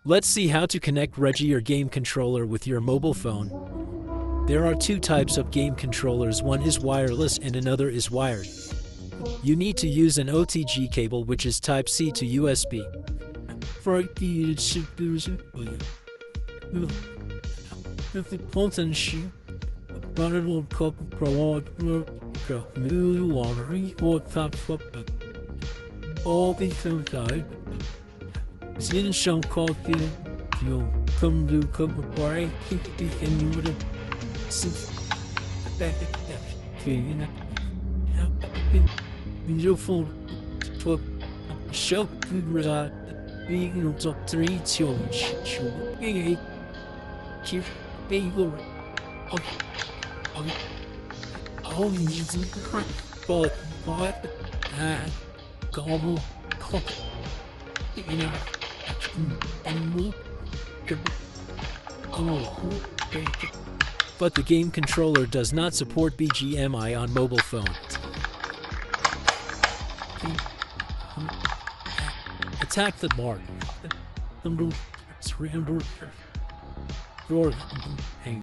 Let's see how to connect Redgear game controller with your mobile phone. There are two types of game controllers, one is wireless and another is wired. You need to use an OTG cable, which is type C to USB. Sin som kopi jo kom du kom på bare ikke en jule sin fina vi får for show good being on top 3 challenge ikke keep being oh you but gobble you know but the game controller does not support BGMI on mobile phone. Attack the mark.